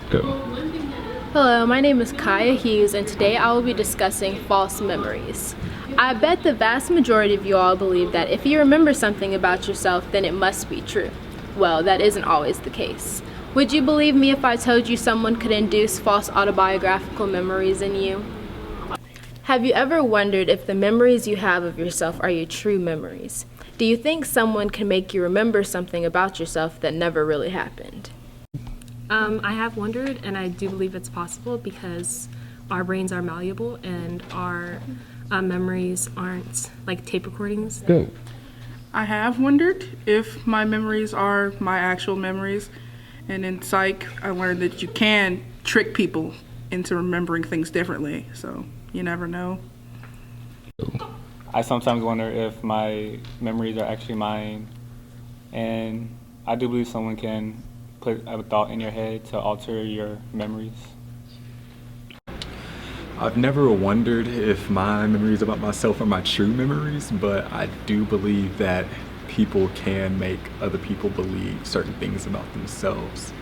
Go. Hello, my name is Huff-Hughes, and today I will be discussing false memories. I bet the vast majority of you all believe that if you remember something about yourself, then it must be true. Well, that isn't always the case. Would you believe me if I told you someone could induce false autobiographical memories in you? Have you ever wondered if the memories you have of yourself are your true memories? Do you think someone can make you remember something about yourself that never really happened? I have wondered, and I do believe it's possible because our brains are malleable and our memories aren't like tape recordings. Go. I have wondered if my memories are my actual memories, and in psych, I learned that you can trick people into remembering things differently, so you never know. I sometimes wonder if my memories are actually mine, and I do believe someone can put a thought in your head to alter your memories. I've never wondered if my memories about myself are my true memories, but I do believe that people can make other people believe certain things about themselves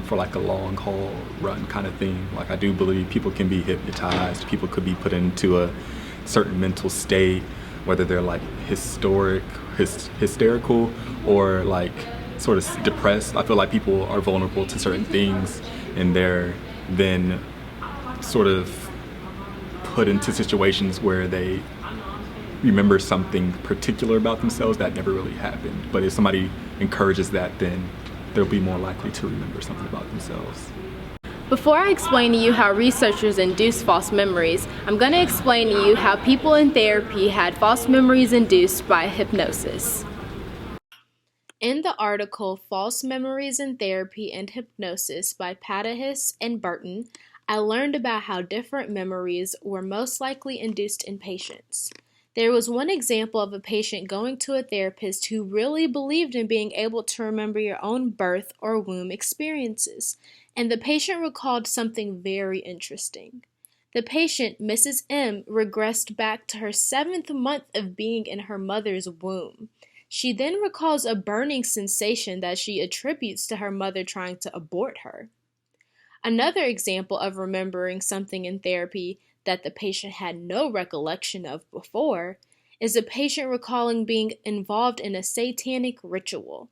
for like a long haul run kind of thing. Like I do believe people can be hypnotized, people could be put into a certain mental state, whether they're like hysterical or like sort of depressed. I feel like people are vulnerable to certain things and they're then sort of put into situations where they remember something particular about themselves that never really happened. But if somebody encourages that, then they'll be more likely to remember something about themselves. Before I explain to you how researchers induce false memories, I'm going to explain to you how people in therapy had false memories induced by hypnosis. In the article False Memories in Therapy and Hypnosis by Patahis and Burton, I learned about how different memories were most likely induced in patients. There was one example of a patient going to a therapist who really believed in being able to remember your own birth or womb experiences, and the patient recalled something very interesting. The patient, Mrs. M, regressed back to her 7th month of being in her mother's womb. She then recalls a burning sensation that she attributes to her mother trying to abort her. Another example of remembering something in therapy that the patient had no recollection of before is a patient recalling being involved in a satanic ritual.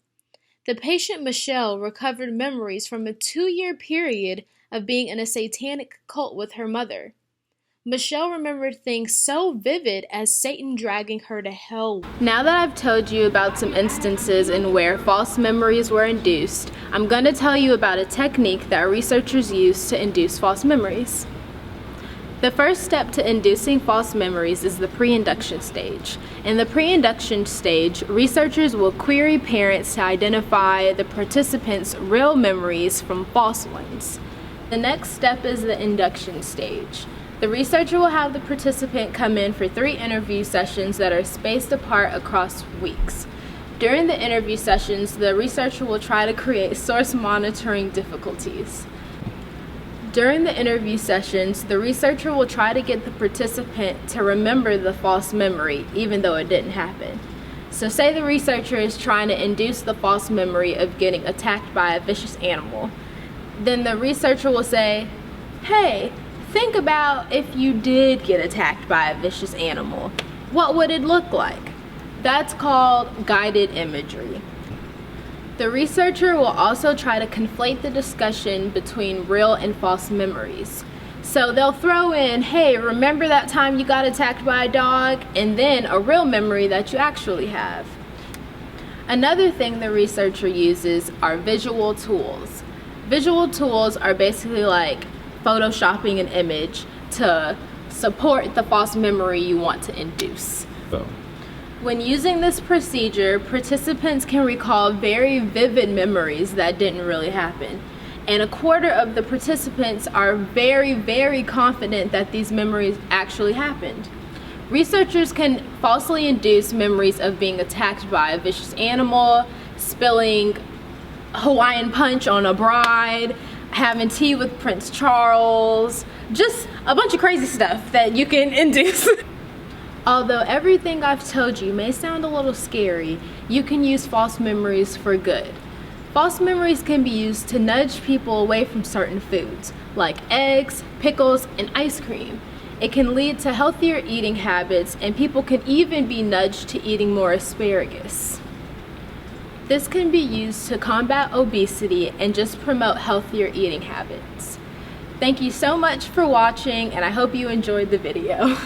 The patient Michelle recovered memories from a 2-year period of being in a satanic cult with her mother. Michelle remembered things so vivid as Satan dragging her to hell. Now that I've told you about some instances in where false memories were induced, I'm going to tell you about a technique that researchers use to induce false memories. The first step to inducing false memories is the pre-induction stage. In the pre-induction stage, researchers will query parents to identify the participants' real memories from false ones. The next step is the induction stage. The researcher will have the participant come in for 3 interview sessions that are spaced apart across weeks. During the interview sessions, the researcher will try to create source monitoring difficulties. During the interview sessions, the researcher will try to get the participant to remember the false memory, even though it didn't happen. So say the researcher is trying to induce the false memory of getting attacked by a vicious animal. Then the researcher will say, "Hey, think about if you did get attacked by a vicious animal. What would it look like?" That's called guided imagery. The researcher will also try to conflate the discussion between real and false memories. So they'll throw in, "Hey, remember that time you got attacked by a dog?" and then a real memory that you actually have. Another thing the researcher uses are visual tools. Visual tools are basically like photoshopping an image to support the false memory you want to induce. Go. When using this procedure, participants can recall very vivid memories that didn't really happen. And 1/4 of the participants are very, very confident that these memories actually happened. Researchers can falsely induce memories of being attacked by a vicious animal, spilling Hawaiian punch on a bride, having tea with Prince Charles, just a bunch of crazy stuff that you can induce. Although everything I've told you may sound a little scary, you can use false memories for good. False memories can be used to nudge people away from certain foods, like eggs, pickles, and ice cream. It can lead to healthier eating habits, and people can even be nudged to eating more asparagus. This can be used to combat obesity and just promote healthier eating habits. Thank you so much for watching, and I hope you enjoyed the video.